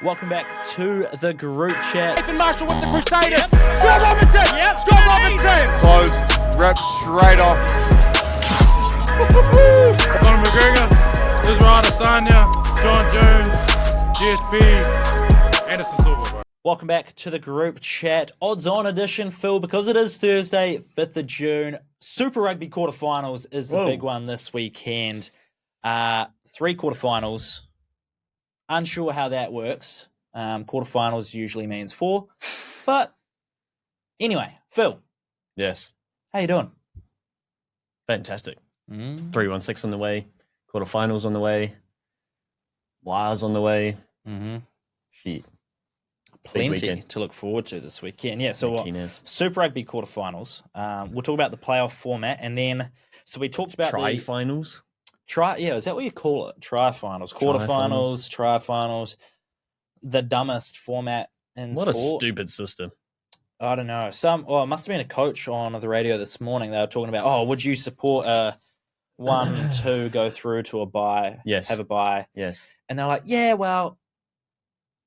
Welcome back to the group chat. Nathan Marshall with the Crusaders. Yep. Scott Robinson. Yep. Scott Robinson. Close. Rep straight off. Conor McGregor, Israel Adesanya, John Jones, GSP, Anderson Silva. Bro. Welcome back to the group chat. Odds-on edition, Phil, because it is Thursday, 5th of June. Super Rugby quarterfinals is the big one this weekend. 3 quarterfinals. Unsure how that works. Quarterfinals usually means 4. But anyway, Phil. Yes. How you doing? Fantastic. 3-1-6 on the way. Quarterfinals on the way. Wires on the way. Shit. Plenty to look forward to this weekend. Yeah, so Super Rugby quarterfinals. We'll talk about the playoff format, and then so we talked about Tri-finals. Is that what you call it? Tri-finals, quarterfinals, tri-finals. The dumbest format in sport. What a stupid system. I don't know. It must have been a coach on the radio this morning. They were talking about, would you support a 1-2 go through to a bye? Yes. Have a bye. Yes. And they're like, yeah, well,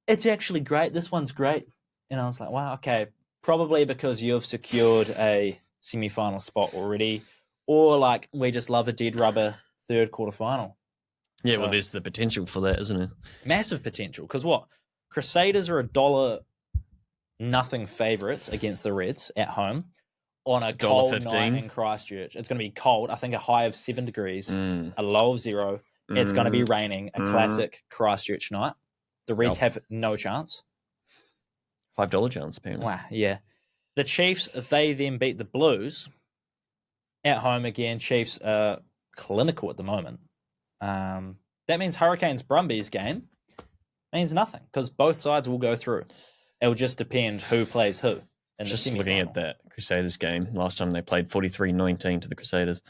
it's actually great. This one's great. And I was like, wow, okay. Probably because you've secured a semi-final spot already, or like we just love a dead rubber third quarterfinal. Yeah, well, there's the potential for that, isn't it? Massive potential. Because what? Crusaders are $1 nothing favourites against the Reds at home on a cold night in Christchurch. It's going to be cold. I think a high of 7 degrees, a low of 0. It's going to be raining. A classic Christchurch night. The Reds have no chance. $5 chance, apparently. Wow, yeah. The Chiefs, if they then beat the Blues at home again, Chiefs are clinical at the moment. That means Hurricanes-Brumbies game means nothing because both sides will go through. It will just depend who plays who in the just semi-final. Looking at that Crusaders game, last time they played 43-19 to the Crusaders.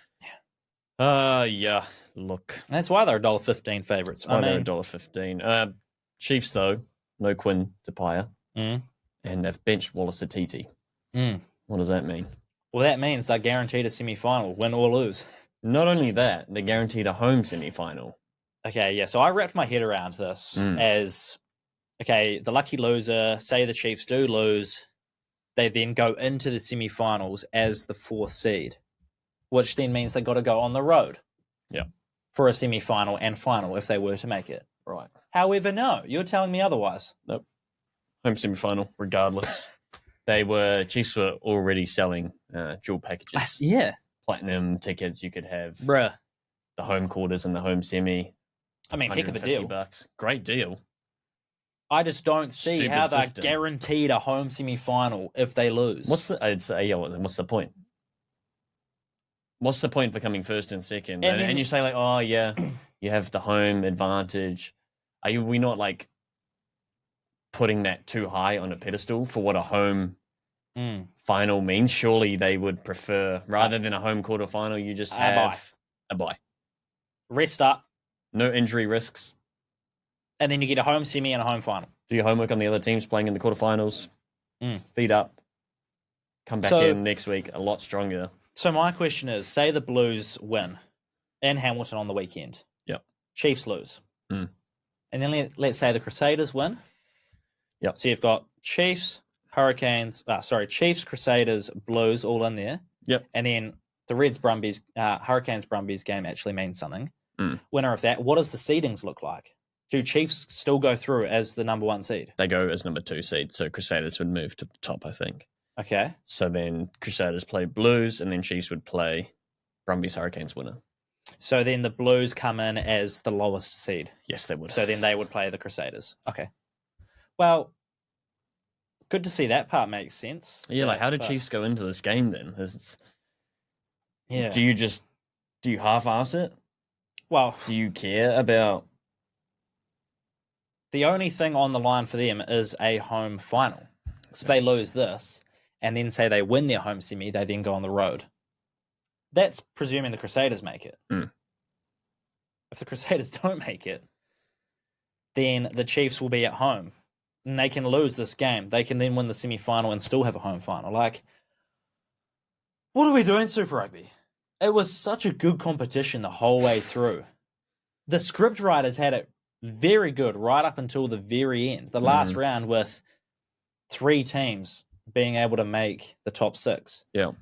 Yeah. Look. And that's why they're $1.15 favourites. They're $1.15. Chiefs, though, no Quinn Tapia. Mm. And they've benched Wallace Atiti. What does that mean? Well, that means they're guaranteed a semi-final, win or lose. Not only that, they're guaranteed a home semi-final. Okay, yeah, so I wrapped my head around this as, okay, the lucky loser, say the Chiefs do lose, they then go into the semi-finals as the 4th seed, which then means they've got to go on the road for a semi-final and final if they were to make it. Right. However, no, you're telling me otherwise. Nope. Home semi-final, regardless. Chiefs were already selling dual packages. Yeah. Platinum tickets you could have. Bruh. The home quarters and the home semi. I mean, heck of a deal. $150. Great deal. I just don't see how they're guaranteed a home semi-final if they lose. What's the point? What's the point for coming first and second? And you say like, you have the home advantage. Are we not like putting that too high on a pedestal for what a home final means? Surely they would prefer, rather than a home quarterfinal, you just have a bye. Rest up. No injury risks. And then you get a home semi and a home final. Do your homework on the other teams playing in the quarterfinals. Feed up. Come back in next week a lot stronger. So my question is, say the Blues win in Hamilton on the weekend. Yep. Chiefs lose. And then let's say the Crusaders win. Yep. So you've got Chiefs, Chiefs, Crusaders, Blues all in there. Yep. And then the Hurricanes-Brumbies game actually means something. Winner of that. What does the seedings look like? Do Chiefs still go through as the number 1 seed? They go as number 2 seed, so Crusaders would move to the top, I think. Okay. So then Crusaders play Blues, and then Chiefs would play Brumbies Hurricanes winner. So then the Blues come in as the lowest seed? Yes, they would. So then they would play the Crusaders. Okay. Well, good to see that part makes sense. Yeah, how did Chiefs go into this game then? Do you half-ass it? Well, do you care about? The only thing on the line for them is a home final. So if they lose this and then say they win their home semi, they then go on the road. That's presuming the Crusaders make it. If the Crusaders don't make it, then the Chiefs will be at home. And they can lose this game. They can then win the semi-final and still have a home final. Like, what are we doing, Super Rugby? It was such a good competition the whole way through. The script writers had it very good right up until the very end. The last round with 3 teams being able to make the top 6. Yeah.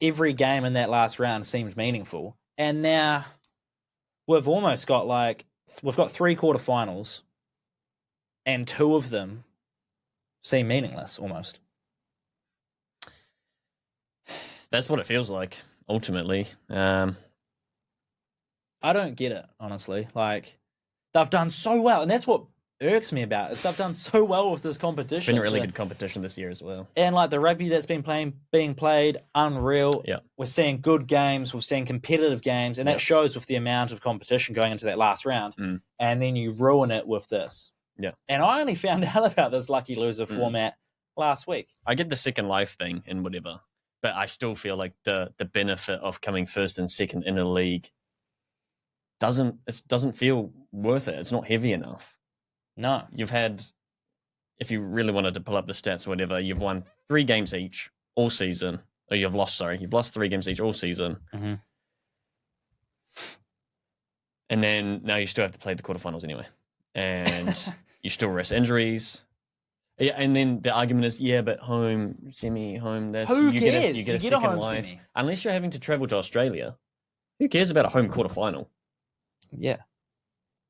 Every game in that last round seemed meaningful. And now we've almost got we've got 3 quarterfinals and 2 of them seem meaningless almost. That's what it feels like, ultimately. I don't get it, honestly. Like, they've done so well, and that's what irks me about it. They've done so well with this competition. It's been a really good competition this year as well. And like the rugby that's being played, unreal. Yeah. We're seeing good games, we're seeing competitive games, and that shows with the amount of competition going into that last round. And then you ruin it with this. Yeah. And I only found out about this lucky loser format last week. I get the second life thing and whatever, but I still feel like the benefit of coming first and second in a league doesn't feel worth it. It's not heavy enough. No. You've had, if you really wanted to pull up the stats or whatever, you've won 3 games each all season. Or you've lost 3 games each all season. Mm-hmm. And then now you still have to play the quarterfinals anyway. And you still risk injuries. Yeah, and then the argument is, but home, semi-home, that's... Who you cares? Get a You second home life. semi. Unless you're having to travel to Australia. Who cares about a home quarterfinal? Yeah.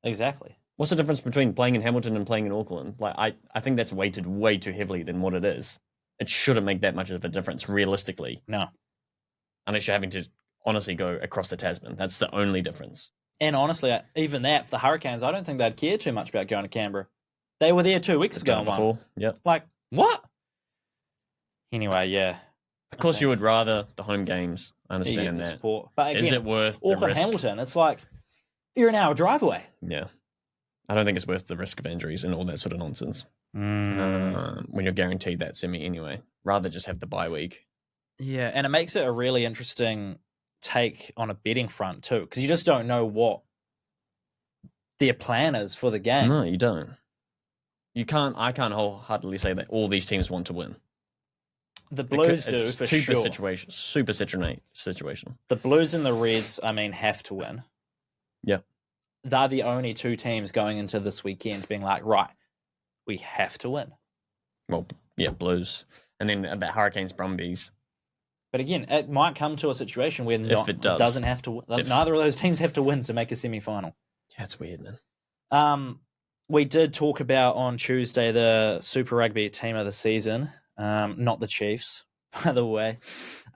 Exactly. What's the difference between playing in Hamilton and playing in Auckland? Like, I think that's weighted way too heavily than what it is. It shouldn't make that much of a difference, realistically. No. Unless you're having to honestly go across the Tasman. That's the only difference. And honestly, even that, for the Hurricanes, I don't think they'd care too much about going to Canberra. They were there 2 weeks ago. Before, yep. Like, what? Anyway, yeah. Of course, you would rather the home games. I understand that. Support. But again, is it worth the Auckland risk? Hamilton, it's like, you're an hour drive away. Yeah. I don't think it's worth the risk of injuries and all that sort of nonsense. When you're guaranteed that semi anyway. Rather just have the bye week. Yeah, and it makes it a really interesting take on a betting front too, because you just don't know what their plan is for the game. No, you don't. I can't wholeheartedly say that all these teams want to win. The Blues do, for sure. Super situation. The Blues and the Reds, have to win. Yeah. They're the only 2 teams going into this weekend being like, right, we have to win. Well, yeah, Blues. And then that Hurricanes, Brumbies. But again, it might come to a situation where it doesn't have to. Neither of those teams have to win to make a semi-final. Yeah, it's weird, man. We did talk about on Tuesday the Super Rugby team of the season, not the Chiefs, by the way.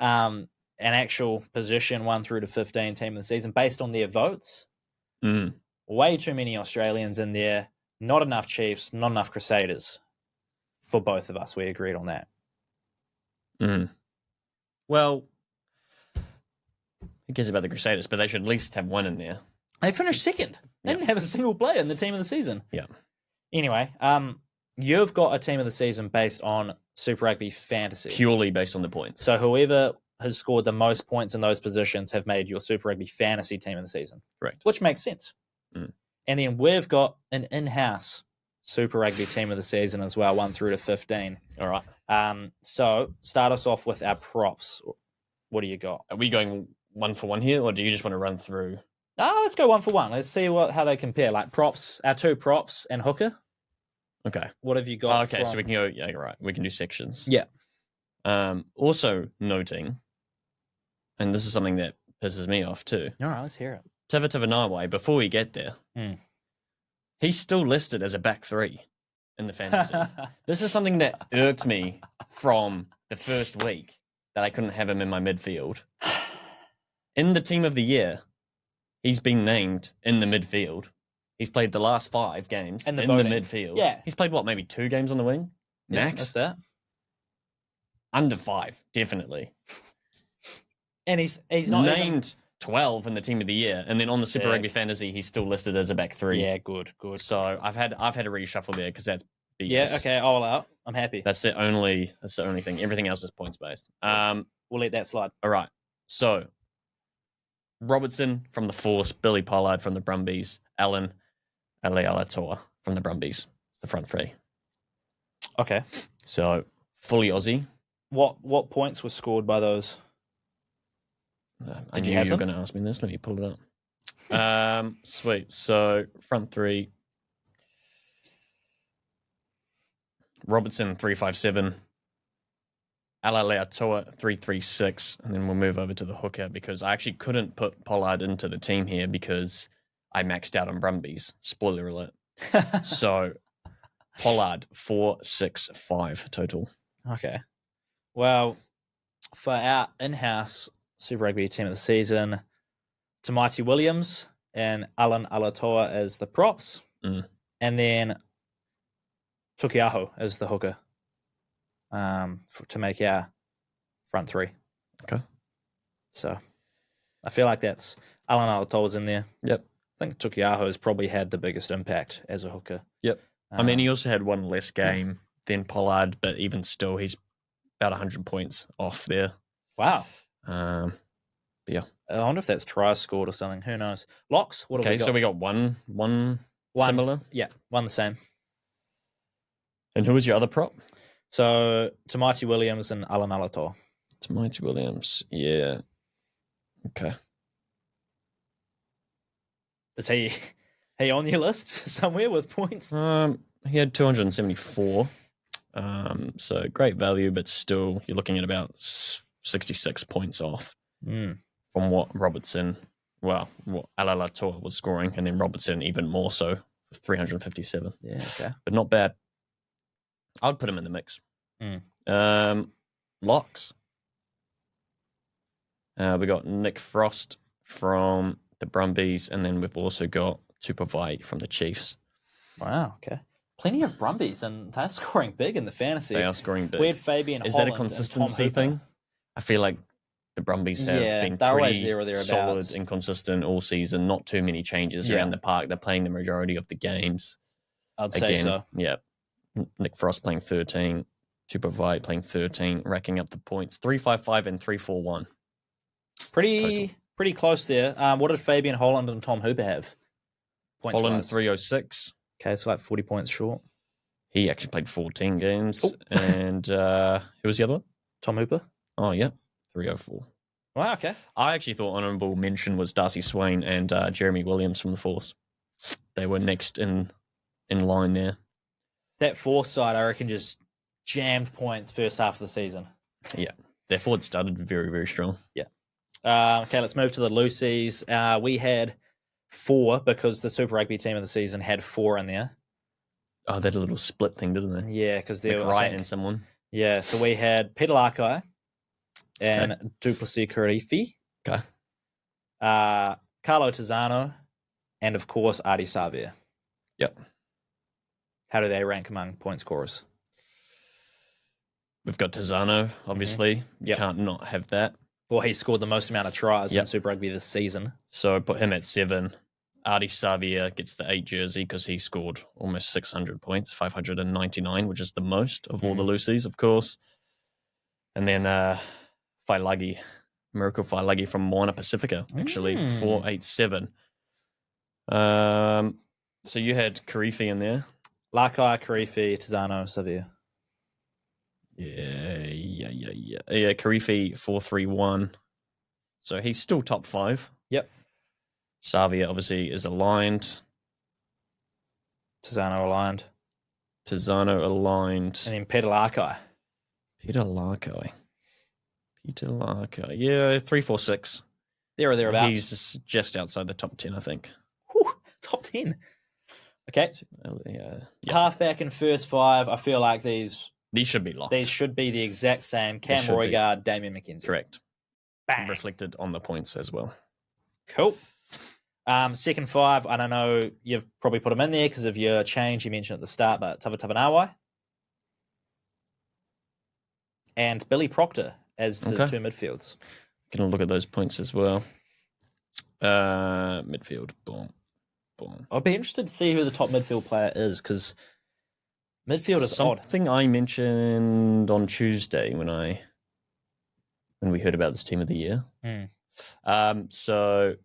An actual position 1 through to 15 team of the season based on their votes. Way too many Australians in there. Not enough Chiefs. Not enough Crusaders. For both of us, we agreed on that. Well, who cares about the Crusaders? But they should at least have one in there. They finished second. They didn't have a single player in the team of the season. Yeah. Anyway, you've got a team of the season based on Super Rugby Fantasy. Purely based on the points. So whoever has scored the most points in those positions have made your Super Rugby Fantasy team of the season. Correct. Which makes sense. And then we've got an in-house Super Rugby team of the season as well, 1 through to 15. All right. So start us off with our props. What do you got? Are we going 1 for 1 here, or do you just want to run through? Let's go 1 for 1. Let's see how they compare. Like props, our 2 props and hooker. Okay. What have you got? Okay, so we can go. Yeah, you're right. We can do sections. Yeah. Also noting, and this is something that pisses me off too. All right, let's hear it. Tava Tavanawai, before we get there, he's still listed as a back 3 in the fantasy. This is something that irked me from the first week that I couldn't have him in my midfield. In the team of the year, he's been named in the midfield. He's played the last 5 games in the midfield. Yeah. He's played, maybe 2 games on the wing? Max? That's that. Under 5, definitely. And he's not named 12 in the team of the year, and then on the Super Rugby Fantasy, he's still listed as a back 3. Yeah, good. So I've had a reshuffle there because that's BS. Yeah, okay, all out. I'm happy. That's the only thing. Everything else is points based. We'll let that slide. All right. So Robertson from the Force, Billy Pollard from the Brumbies, Alan Alealator from the Brumbies. It's the front 3. Okay. So fully Aussie. What points were scored by those? I knew you were going to ask me this. Let me pull it up. Sweet. So front 3, Robertson 357, Alaleatoa 336, and then we'll move over to the hooker because I actually couldn't put Pollard into the team here because I maxed out on Brumbies. Spoiler alert. So Pollard 465 total. Okay. Well, for our in-house Super Rugby team of the season, Tamaiti Williams and Alan Alatoa as the props, and then Tukiaho as the hooker to make our front three. Okay. So I feel like that's Alan Alatoa's in there. Yep. I think Tukiaho has probably had the biggest impact as a hooker. Yep. I mean, he also had one less game than Pollard, but even still, he's about 100 points off there. Wow. Yeah. I wonder if that's tries scored or something. Who knows? Locks? What have we got? So we got one similar? Yeah, one the same. And who was your other prop? So Tamaiti Williams and Alan Alatoa. Tamaiti Williams. Yeah. Okay. Is he on your list somewhere with points? He had 274. So great value, but still you're looking at about 66 points off from what Robertson, what Alalator was scoring, and then Robertson even more so, 357. Yeah, okay. But not bad. I would put him in the mix. Locks. We got Nick Frost from the Brumbies, and then we've also got Tupavai from the Chiefs. Wow, okay. Plenty of Brumbies, and they're scoring big in the fantasy. They are scoring big. We had Fabian Is Holland that a consistency thing? I feel like the Brumbies have been pretty there or solid and consistent all season. Not too many changes around the park. They're playing the majority of the games. I'd say so. Yeah. Nick Frost playing 13. Tupavai playing 13, racking up the points. 355 and 341. Pretty close there. What did Fabian Holland and Tom Hooper have? Holland 306. Okay, so like 40 points short. He actually played 14 games. And who was the other one? Tom Hooper. Oh, yeah. 304. Wow, okay. I actually thought honourable mention was Darcy Swain and Jeremy Williams from the Force. They were next in line there. That Force side, I reckon, just jammed points first half of the season. Yeah. Their forward started very, very strong. Yeah. Okay, let's move to the Lucies. We had 4 because the Super Rugby team of the season had 4 in there. Oh, they had a little split thing, didn't they? Yeah, because they were Wright and someone. Yeah, so we had Peter Larkai and Duplessis Karifi. Okay. Carlo Tizzano, and of course Adi Savia. Yep. How do they rank among point scorers? We've got Tizzano, obviously. Yep. Can't not have that. Well, he scored the most amount of tries in Super Rugby this season. So put him at 7. Artie Savia gets the 8 jersey because he scored almost 600 points, 599, which is the most of all the Lucies, of course. And then Miracle Failagi from Moana Pacifica, actually, 487. So you had Karifi in there. Larkai, Karifi, Tizzano, Savia. Yeah, Karifi 431. So he's still top 5. Yep. Savia obviously is aligned. Tizzano aligned. And then Peter Larkai. Peter Larkai. Yeah, 346. There or thereabouts. He's just outside the top 10, I think. Whew, top 10. Okay. Halfback and first 5. I feel like these should be locked. These should be the exact same. Cam Roygaard, Damien McKenzie. Correct. Bang. Reflected on the points as well. Cool. Second 5, I don't know, you've probably put him in there because of your change you mentioned at the start, but Tavatavanawai. And Billy Proctor as the 2 midfields. Going to look at those points as well. Midfield. Boom. I'd be interested to see who the top midfield player is because midfield is something I mentioned on Tuesday when we heard about this team of the year. So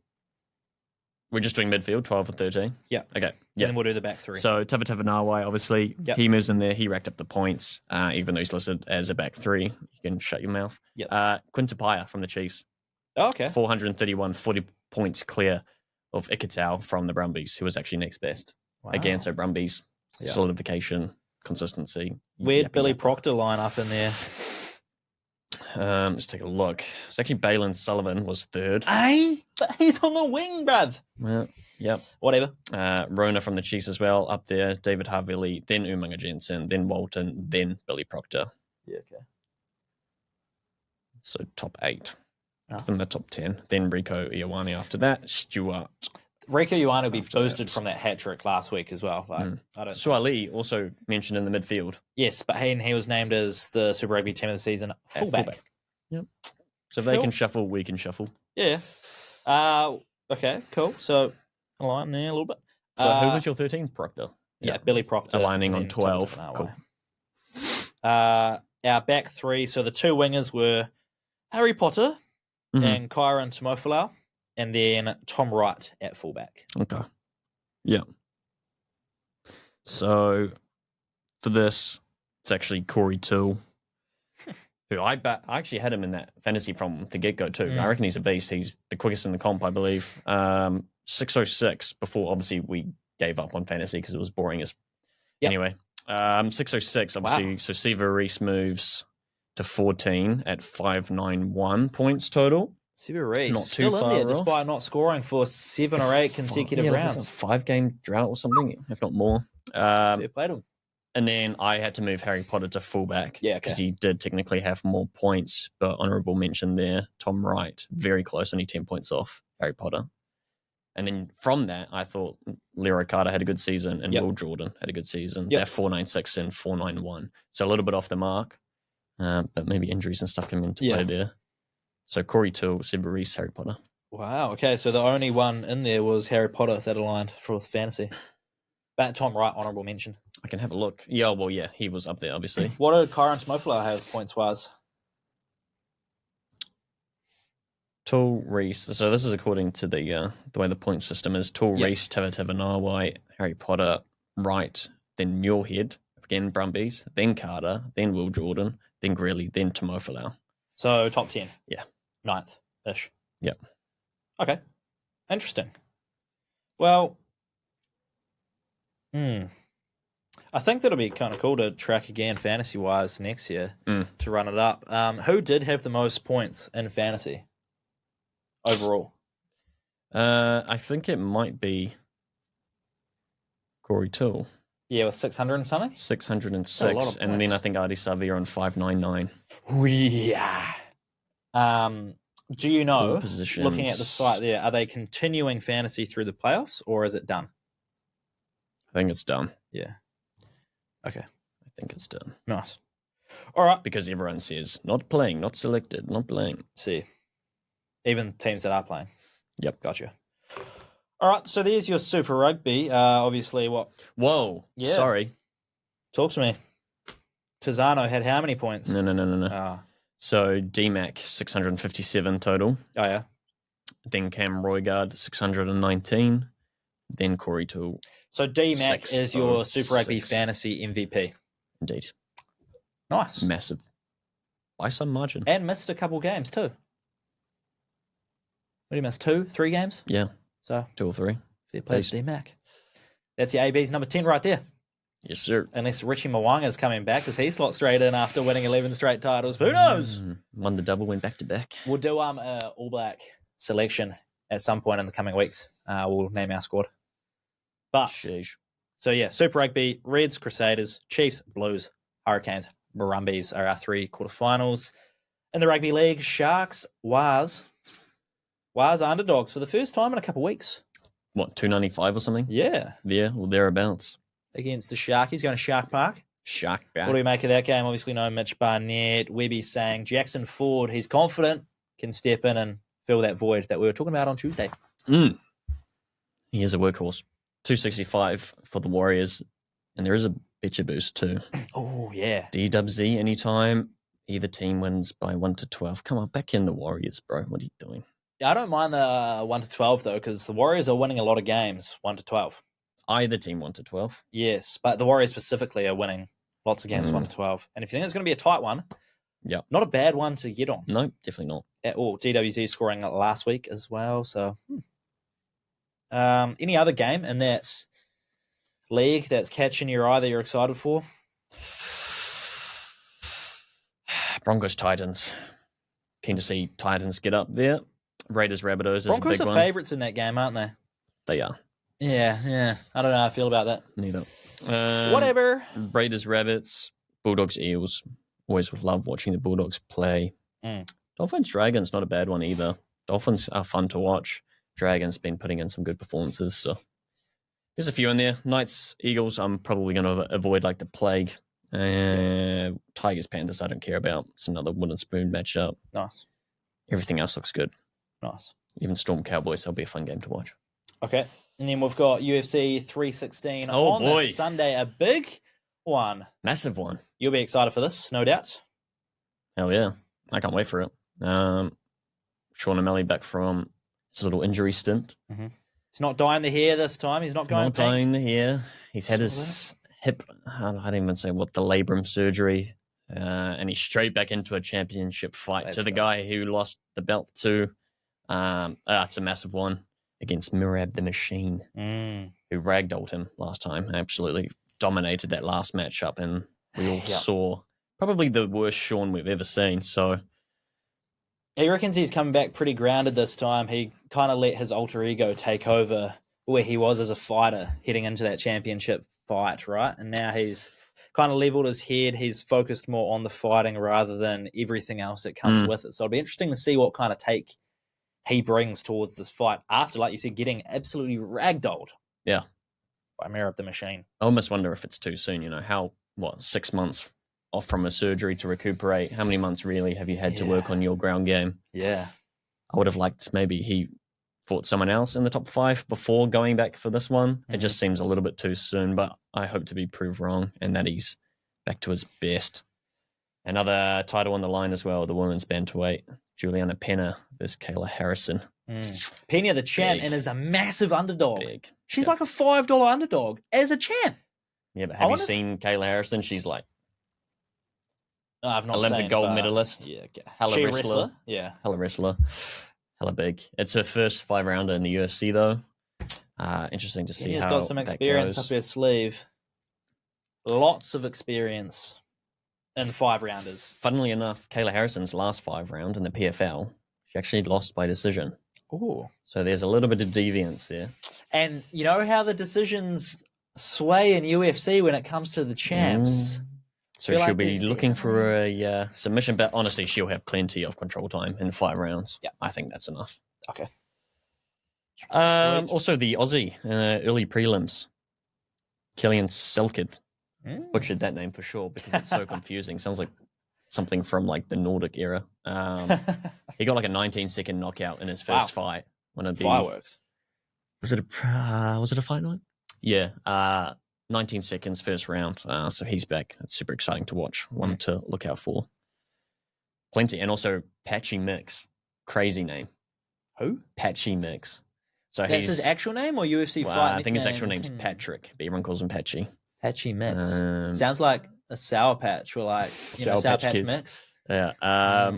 we're just doing midfield, 12 or 13. Yeah. Okay. Yeah. And then we'll do the back 3. So Tavatavanawai, obviously, he moves in there. He racked up the points, even though he's listed as a back 3. You can shut your mouth. Yep. Quintapaya from the Chiefs. Oh, okay. 431, 40 points clear of Ikitau from the Brumbies, who was actually next best. Wow. Again, so Brumbies, solidification. consistency. Where'd Billy Yappa. Proctor line up in there? Let's take a look. It's actually Balin Sullivan was third. But he's on the wing, bruv. Well, yep. Whatever. Rona from the Chiefs as well up there. David Havili, then Umaga Jensen, then Walton, then Billy Proctor. Yeah, okay. So top 8. Oh. Within the top 10. Then Rico Iowani after that. Stuart. Rico Ioane will be boosted from that hat trick last week as well. Like, I don't. Suali also mentioned in the midfield. Yes, but he was named as the Super Rugby Team of the Season fullback. Yep. So if they can shuffle, we can shuffle. Yeah. Okay, cool. So align there a little bit. So who was your 13, Proctor? Yeah, Billy Proctor. Aligning on 12. Cool. Our back 3, so the 2 wingers were Harry Potter and Kyron Tomofalau, and then Tom Wright at fullback. Okay. Yeah. So for this, it's actually Corey Toole, who I actually had him in that fantasy from the get-go too. I reckon he's a beast. He's the quickest in the comp, I believe. 606 before, obviously, we gave up on fantasy because it was boring as... Yep. Anyway, 606, obviously. Wow. So Siva Reese moves to 14 at 591 points total. Siva Reese not still too in far there off. Despite not scoring for 7 or 8 consecutive rounds. Like a 5-game drought or something, if not more. Fair play to him. And then I had to move Harry Potter to fullback because he did technically have more points, but honourable mention there, Tom Wright, very close, only 10 points off Harry Potter. And then from that, I thought Leroy Carter had a good season and Will Jordan had a good season. They're 496 and 491. So a little bit off the mark, but maybe injuries and stuff come into play there. So Corey Toole, Siba Reese, Harry Potter. Wow, okay, so the only one in there was Harry Potter that aligned for fantasy. But Tom Wright, honourable mention. I can have a look. Yeah, well, yeah, he was up there, obviously. What did Kyron Tomofalau have points-wise? Toole, Reese. So this is according to the way the point system is. Toole, Reese, Tava Nawai, Harry Potter, Wright, then Muirhead, again Brumbies, then Carter, then Will Jordan, then Greeley, then Tomofalau. So top 10? Yeah. 9th-ish? Yep. Okay. Interesting. Well, I think that'll be kind of cool to track again fantasy-wise next year to run it up. Who did have the most points in fantasy overall? I think it might be Corey Toole. Yeah, with 600 and something? 606. And then I think Artie Savia on 599. Yeah. Do you know, positions. looking at the site there, are they continuing fantasy through the playoffs or is it done? I think it's done. Yeah. Okay. I think it's done. Nice. All right. Because everyone says, not playing, not selected, not playing. See. Even teams that are playing. Yep. Gotcha. All right. So there's your Super Rugby. Obviously, what? Whoa. Yeah. Sorry. Talk to me. Tizano had how many points? No. So DMAC, 657 total. Oh, yeah. Then Cam Roygard, 619. Then Corey Toole. So DMAC is your Super Rugby fantasy MVP. Indeed. Nice. Massive. By some margin. And missed a couple games too. What did he miss? 2, 3 games? Yeah. So 2 or 3. Fair play to DMAC. That's your AB's number 10 right there. Yes, sir. Unless Richie Mwanga's coming back because he slots straight in after winning 11 straight titles. Who knows? Won the double, went back to back. We'll do All Black selection at some point in the coming weeks. We'll name our squad. But so yeah, Super Rugby, Reds, Crusaders, Chiefs, Blues, Hurricanes, Brumbies are our 3 quarterfinals. In the Rugby League, Sharks, Wars are underdogs for the first time in a couple of weeks. What, 295 or something? Yeah. Yeah, well, thereabouts. Against the Sharkies, going to Shark Park. Shark Park. What do we make of that game? Obviously, no Mitch Barnett. Webby saying Jackson Ford, he's confident, can step in and fill that void that we were talking about on Tuesday. He is a workhorse. 265 for the Warriors, and there is a betcha boost too. Oh, yeah. DWZ anytime. Either team wins by 1 to 12. Come on, back in the Warriors, bro. What are you doing? I don't mind the 1 to 12, though, because the Warriors are winning a lot of games, 1 to 12. Either team 1 to 12. Yes, but the Warriors specifically are winning lots of games 1 to 12. And if you think it's going to be a tight one, not a bad one to get on. No, definitely not. At all. DWZ scoring last week as well, so... any other game in that league that's catching your eye that you're excited for? Broncos Titans. Keen to see Titans get up there. Raiders Rabbitohs is Broncos a big are one. favourites in that game, aren't they? They are. Yeah. I don't know how I feel about that. Neither. Whatever. Raiders Rabbits. Bulldogs Eels. Always love watching the Bulldogs play. Dolphins Dragons, not a bad one either. Dolphins are fun to watch. Dragons been putting in some good performances. So there's a few in there. Knights Eagles, I'm probably going to avoid like the plague. Tigers Panthers, I don't care about. It's another wooden spoon matchup. Nice. Everything else looks good. Nice. Even Storm Cowboys, that'll be a fun game to watch. Okay. And then we've got UFC 316 on this Sunday. A big one. Massive one. You'll be excited for this, no doubt. Hell yeah. I can't wait for it. Sean O'Malley back from his little injury stint. Mm-hmm. He's not dyeing the hair this time. He's not going Not dyeing the hair. He's had his hip, I don't even say what, the labrum surgery. And he's straight back into a championship fight to the guy who lost the belt to. It's a massive one against Mirab the Machine, who ragdolled him last time. Absolutely dominated that last matchup, and we all saw probably the worst Sean we've ever seen. So he reckons he's coming back pretty grounded this time. He kind of let his alter ego take over where he was as a fighter heading into that championship fight, right? And now he's kind of leveled his head. He's focused more on the fighting rather than everything else that comes with it. So it'll be interesting to see what kind of take he brings towards this fight after, like you said, getting absolutely ragdolled. Yeah. By Mirab the Machine. I almost wonder if it's too soon, 6 months off from a surgery to recuperate. How many months really have you had to work on your ground game? Yeah. I would have liked maybe he fought someone else in the top 5 before going back for this one. It just seems a little bit too soon, but I hope to be proved wrong and that he's back to his best. Another title on the line as well, the women's bantamweight, Juliana Pena versus Kayla Harrison. Pena the champ and is a massive underdog. Big. She's like a $5 underdog as a champ. Yeah, but have you seen Kayla Harrison? She's like I've not Olympic seen, gold medalist. Yeah, hella wrestler. Yeah, hella wrestler. Hella big. It's her first 5-rounder in the UFC though. Interesting to see He's how got some experience goes. up her sleeve. Lots of experience in 5-rounders. Funnily enough, Kayla Harrison's last 5 round in the PFL, she actually lost by decision. Ooh. So there's a little bit of deviance there. And you know how the decisions sway in UFC when it comes to the champs. So she'll be looking for a submission, but honestly, she'll have plenty of control time in 5 rounds. Yeah, I think that's enough. Okay. Also, the Aussie early prelims, Killian Selkid. Butchered that name for sure because it's so confusing. Sounds like something from like the Nordic era. He got like a 19-second knockout in his first fight. Fireworks. Was it a fight night? Yeah. 19 seconds first round. So he's back. It's super exciting to watch. One to look out for. Plenty. And also Patchy Mix. Crazy name. Who? Patchy Mix. So that's his actual name or UFC fight? I think his actual name's Patrick, but everyone calls him Patchy. Patchy Mix. Sounds like a Sour Patch or like Sour Patch Mix. Yeah.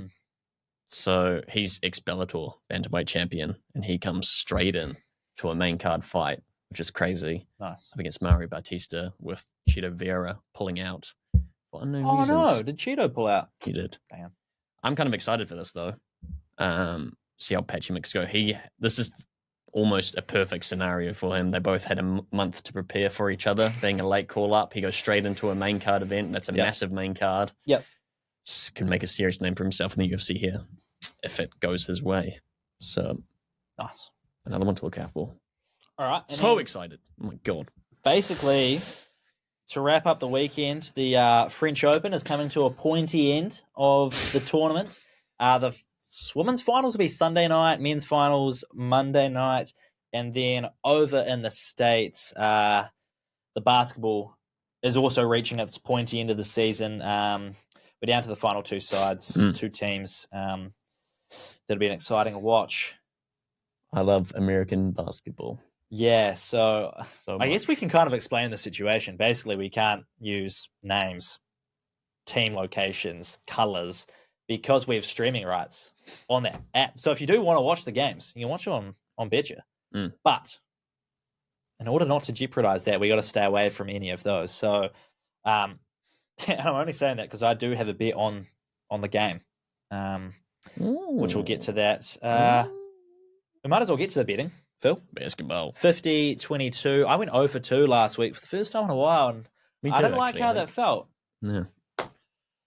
So he's ex-Bellator bantamweight champion, and he comes straight in to a main card fight, which is crazy. Nice. Up against Mario Batista with Cheeto Vera pulling out for unknown reasons. Oh no, did Cheeto pull out? He did. Damn. I'm kind of excited for this though. See how Patchy Mix go. This is almost a perfect scenario for him. They both had a month to prepare for each other. Being a late call up, he goes straight into a main card event. That's a massive main card. Yep. Could make a serious name for himself in the UFC here if it goes his way. So nice. Another one to look out for. All right. So excited. Oh my God. Basically, to wrap up the weekend, the French Open is coming to a pointy end of the tournament. The women's finals will be Sunday night, men's finals Monday night, and then over in the States, the basketball is also reaching its pointy end of the season. We're down to the final 2 sides, 2 teams. That'll be an exciting watch. I love American basketball. Yeah, so I guess we can kind of explain the situation. Basically, we can't use names, team locations, colors, because we have streaming rights on that app. So if you do want to watch the games, you can watch them on Betcha. But in order not to jeopardize that, we got to stay away from any of those. So And I'm only saying that because I do have a bet on the game, which we'll get to that. We might as well get to the betting, Phil. Basketball. 50-22. I went 0 for 2 last week for the first time in a while, and I didn't like how that felt. Yeah.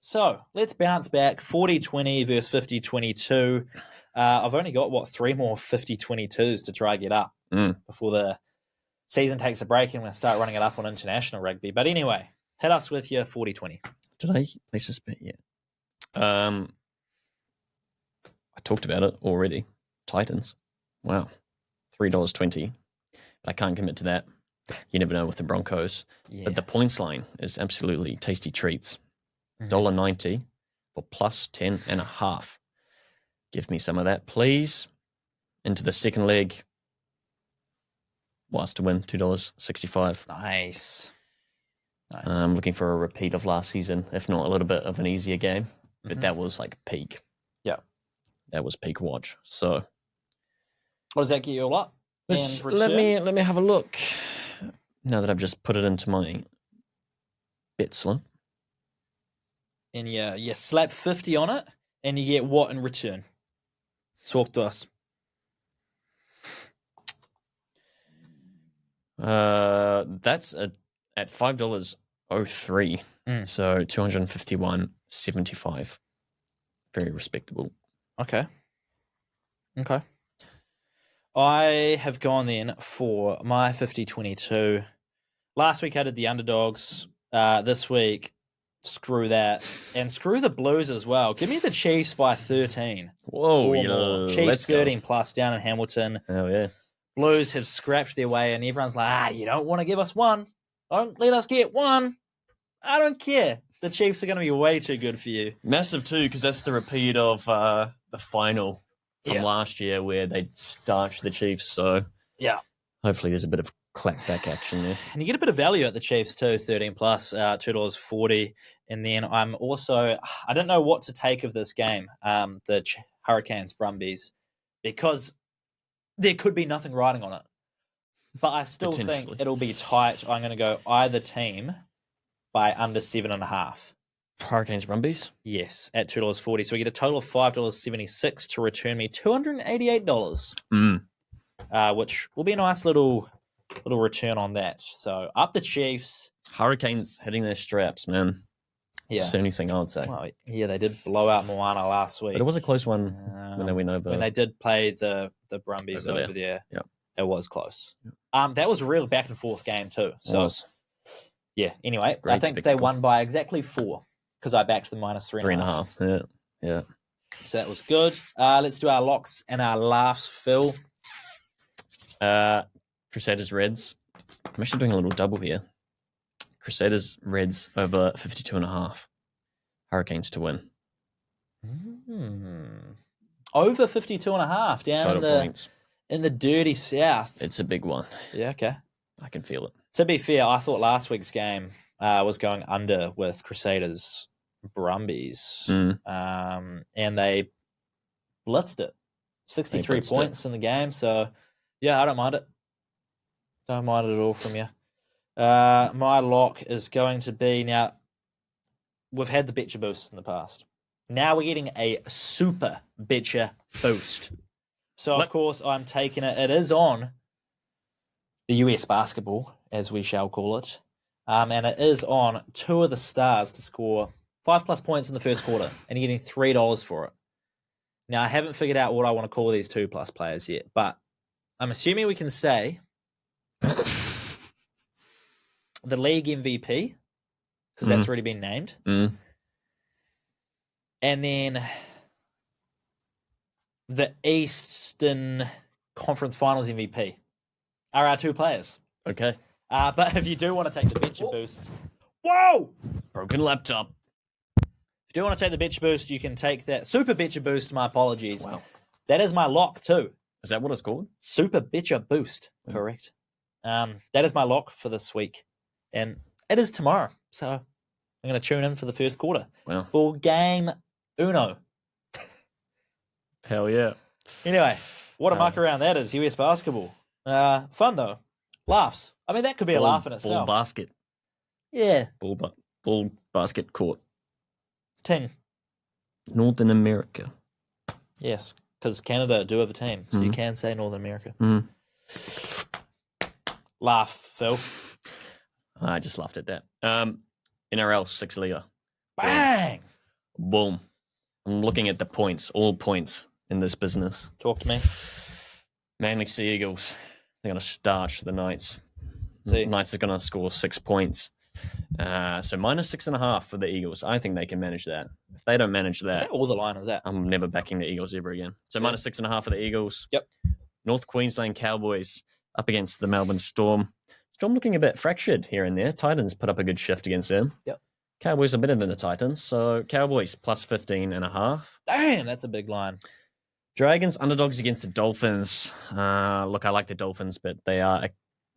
So let's bounce back. 40-20 versus 50-22. I've only got, 3 more 50-22s to try and get up before the season takes a break and I'm going to start running it up on international rugby. But anyway, hit us with your 40-20. Did I place this bet yet? I talked about it already. Titans. Wow. $3.20. But I can't commit to that. You never know with the Broncos. Yeah. But the points line is absolutely tasty treats. $1.90 for plus 10.5. Give me some of that, please. Into the second leg. Wants to win, $2.65. Nice. I'm looking for a repeat of last season, if not a little bit of an easier game. But that was like peak. Yeah. That was peak watch. So what does that get you all up? let me have a look. Now that I've just put it into my bet slip. And you slap 50 on it, and you get what in return? Talk to us. That's at $5.03. So $251.75. Very respectable. Okay. I have gone then for my 50-22. Last week I did the underdogs. This week, screw that. And screw the Blues as well. Give me the Chiefs by 13. Whoa, Chiefs 13 plus down in Hamilton. Oh, yeah. Blues have scratched their way, and everyone's like, you don't want to give us one. Don't let us get one. I don't care. The Chiefs are going to be way too good for you. Massive, too, because that's the repeat of the final from last year where they starched the Chiefs. So, hopefully there's a bit of clapback action there. And you get a bit of value at the Chiefs, too, 13 plus, $2.40. And then I'm also, I don't know what to take of this game, the Hurricanes Brumbies, because there could be nothing riding on it. But I still think it'll be tight. I'm going to go either team by under 7.5. Hurricanes Brumbies? Yes, at $2.40. So we get a total of $5.76 to return me $288. Which will be a nice little return on that. So up the Chiefs. Hurricanes hitting their straps, man. Yeah. That's the only thing I would say. Well, yeah, they did blow out Moana last week. But it was a close one when they went over. When they did play the Brumbies over there. Yeah. It was close. That was a real back and forth game too. So, yeah. Anyway, I think they won by exactly 4 because I backed the minus 3.5. Yeah. So that was good. Let's do our locks and our laughs, Phil. Crusaders Reds. I'm actually doing a little double here. Crusaders Reds over 52.5. Hurricanes to win. Over 52.5 down Total points. In the dirty South. It's a big one. Yeah, okay. I can feel it. To be fair, I thought last week's game was going under with Crusaders Brumbies. And they blitzed it. 63 points in the game. So, yeah, I don't mind it. Don't mind it at all from you. My lock is going to be, now, we've had the Betcha Boost in the past. Now we're getting a Super Betcha Boost. So, of course, I'm taking it. It is on the US basketball, as we shall call it. And it is on 2 of the Stars to score 5+ points in the first quarter. And you're getting $3 for it. Now, I haven't figured out what I want to call these 2+ players yet. But I'm assuming we can say the league MVP, because that's already been named. And then the Eastern Conference Finals MVP are our 2 players. Okay. But if you do want to take the Betcha Boost... Whoa! Broken laptop. If you do want to take the Betcha Boost, you can take that. Super Betcha Boost, my apologies. Wow. That is my lock too. Is that what it's called? Super Betcha Boost. Correct. That is my lock for this week. And it is tomorrow. So I'm going to tune in for the first quarter. Wow. For game uno. Hell yeah. Anyway, what a muck around that is. US basketball. Fun though. Laughs. I mean, that could be a laugh in itself. Ball basket. Yeah. Ball butt. ball basket court? Team. Northern America. Yes, because Canada do have a team, so you can say Northern America. Laugh, Phil. I just laughed at that. NRL 6 leaguer. Bang! Boom. I'm looking at the points, all points in this business. Talk to me. Manly Sea Eagles. They're going to starch the Knights. See. Knights are going to score 6 points. So -6.5 for the Eagles. I think they can manage that. If they don't manage Is that all the line is that? I'm never backing the Eagles ever again. So -6.5 for the Eagles. Yep. North Queensland Cowboys up against the Melbourne Storm. Storm looking a bit fractured here and there. Titans put up a good shift against them. Yep. Cowboys are better than the Titans. So Cowboys +15.5. Damn, that's a big line. Dragons underdogs against the Dolphins. Look, I like the Dolphins, but they are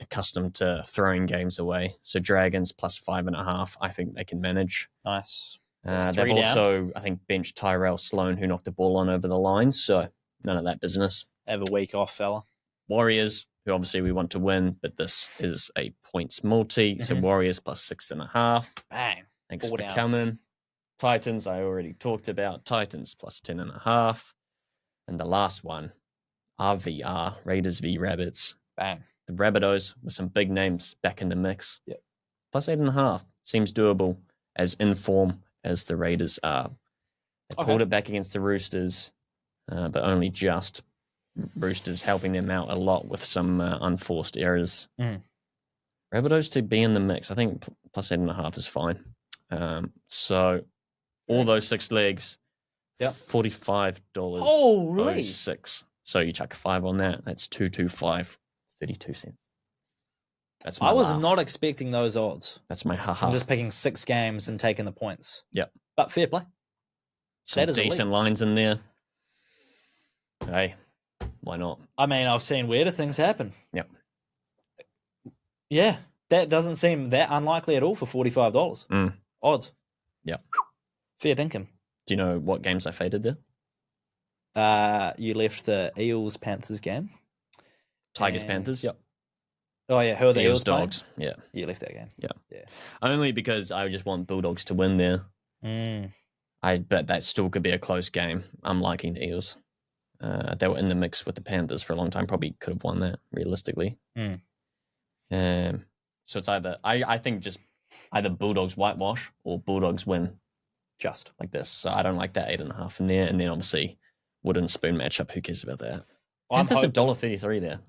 accustomed to throwing games away. So Dragons +5.5. I think they can manage. Nice. They've also, I think, benched Tyrell Sloan, who knocked the ball on over the line. So none of that business. Have a week off, fella. Warriors, who obviously we want to win, but this is a points multi. So Warriors +6.5. Bang. Thanks 4 for down. coming. Titans, I already talked about. Titans +10.5. And the last one, RVR, Raiders v Rabbits. Bang. The Rabbitohs with some big names back in the mix. Yep. +8.5 seems doable, as in form as the Raiders are. They pulled it back against the Roosters, but only just. Roosters helping them out a lot with some unforced errors. Rabbitohs to be in the mix, I think +8.5 is fine. So all those 6 legs, $45. Holy! 06. So you chuck a 5 on that. That's 225.32 cents. That's my I was laugh. not expecting those odds. That's my haha. I'm just picking 6 games and taking the points. Yep. But fair play. Some that is decent lines in there. Hey, why not? I mean, I've seen weirder things happen. Yep. Yeah, that doesn't seem that unlikely at all for $45. Odds. Yep. Fair dinkum. Do you know what games I faded there? You left the Eels-Panthers game. Tigers-Panthers, yep. Oh, yeah. Who are the Eels Eels playing? Dogs, yeah. You left that game. Yeah. Only because I just want Bulldogs to win there. I bet that still could be a close game. I'm liking the Eels. They were in the mix with the Panthers for a long time. Probably could have won that, realistically. So it's either, I think just either Bulldogs whitewash or Bulldogs win. Just. Like this. So I don't like that 8.5 in there. And then obviously wooden spoon matchup. Who cares about that? Panthers $1.33 there.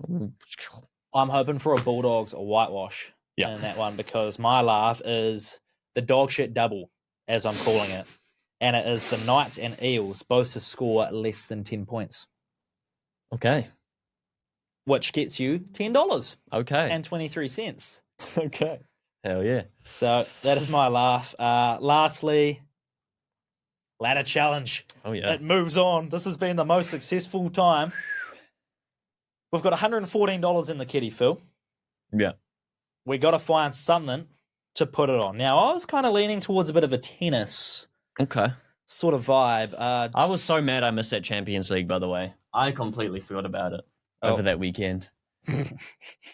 I'm hoping for a Bulldogs or whitewash in that one because my laugh is the dog shit double, as I'm calling it. And it is the Knights and Eels both to score less than 10 points. Okay. Which gets you $10. Okay. And 23 cents. Okay. Hell yeah. So that is my laugh. Lastly, ladder challenge. Oh, yeah. It moves on. This has been the most successful time. We've got $114 in the kitty, Phil. Yeah. We got to find something to put it on. Now, I was kind of leaning towards a bit of a tennis sort of vibe. I was so mad I missed that Champions League, by the way. I completely forgot about it over that weekend.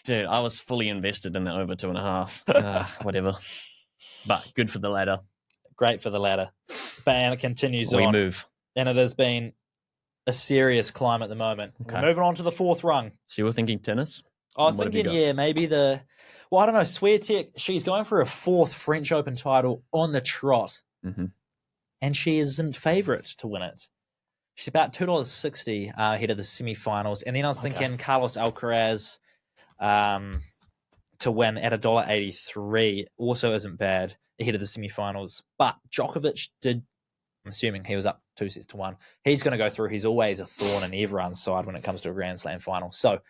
Dude, I was fully invested in that over 2.5. Whatever. But good for the ladder. Great for the ladder. And it continues on. We move. And it has been a serious climb at the moment. Okay. We're moving on to the 4th rung. So you were thinking tennis? I was thinking, maybe I don't know, Swiatek, she's going for a 4th French Open title on the trot. And she isn't favourite to win it. She's about $2.60 ahead of the semi-finals. And then I was thinking Carlos Alcaraz to win at $1.83 also isn't bad ahead of the semi-finals. But Djokovic I'm assuming he was up 2-1. He's going to go through. He's always a thorn in everyone's side when it comes to a Grand Slam final. So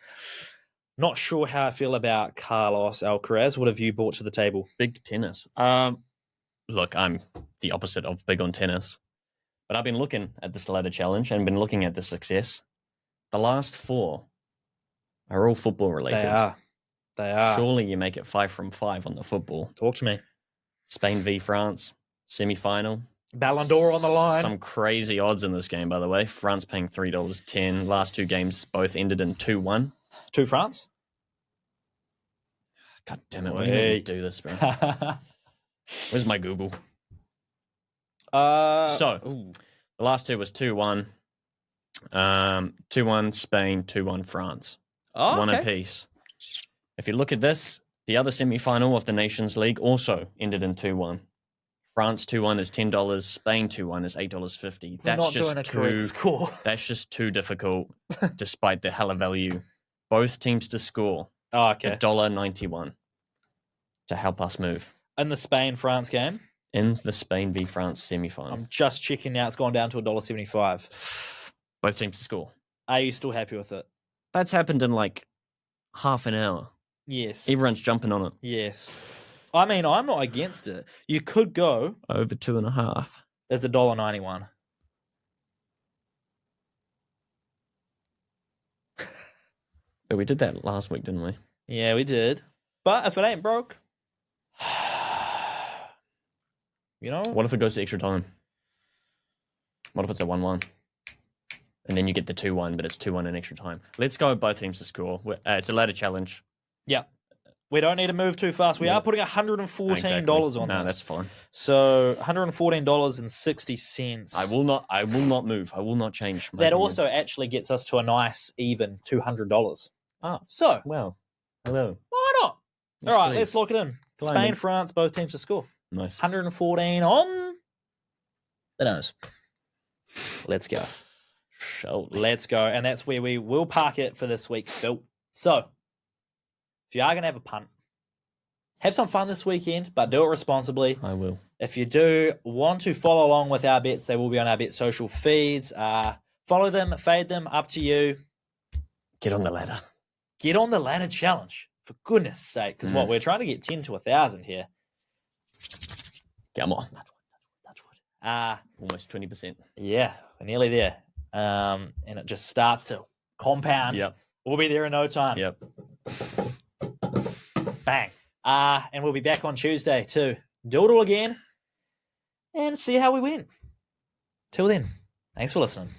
not sure how I feel about Carlos Alcaraz. What have you brought to the table? Big tennis. Look, I'm the opposite of big on tennis. But I've been looking at this ladder challenge and been looking at the success. The last 4 are all football related. They are. Surely you make it 5 from 5 on the football. Talk to me. Spain v France, semi-final. Ballon d'Or on the line. Some crazy odds in this game, by the way. France paying $3.10. Last 2 games both ended in 2-1. To France? God damn it, why do you make me do this, bro? Where's my Google? So The last two was 2-1. 2-1 Spain, 2-1 France. One apiece. If you look at this, the other semi-final of the Nations League also ended in 2-1. France 2-1 is $10. Spain 2-1 is $8.50. That's not just doing a correct score. That's just too difficult, despite the hella value. Both teams to score. Oh, okay. $1.91 to help us move. In the Spain-France game? In the Spain v France semi-final. I'm just checking now. It's gone down to $1.75. Both teams to score. Are you still happy with it? That's happened in like half an hour. Yes. Everyone's jumping on it. Yes. I mean, I'm not against it. You could go Over 2.5. as $1.91. But we did that last week, didn't we? Yeah, we did. But if it ain't broke, you know? What if it goes to extra time? What if it's a 1-1? And then you get the 2-1, but it's 2-1 in extra time. Let's go with both teams to score. It's a ladder challenge. Yeah. We don't need to move too fast. We are putting $114 on this. No, that's fine. So $114.60. I will not move. I will not change. That also actually gets us to a nice even $200. Ah, so well, hello. Why not? Yes, all right, please. let's lock it in. Climbing. Spain, France, both teams to score. Nice. 114 on the nose. Let's go. Let's go. And that's where we will park it for this week, Phil. So, if you are going to have a punt, have some fun this weekend, but do it responsibly. I will. If you do want to follow along with our bets, they will be on our Bet social feeds. Follow them, fade them, up to you. Get on the ladder. Get on the ladder challenge, for goodness sake. Because what, we're trying to get 10 to 1,000 here. Come on. Almost 20%. Yeah, we're nearly there. And it just starts to compound. Yep. We'll be there in no time. Yep. Bang. And we'll be back on Tuesday to do it all again and see how we went. Till then, thanks for listening.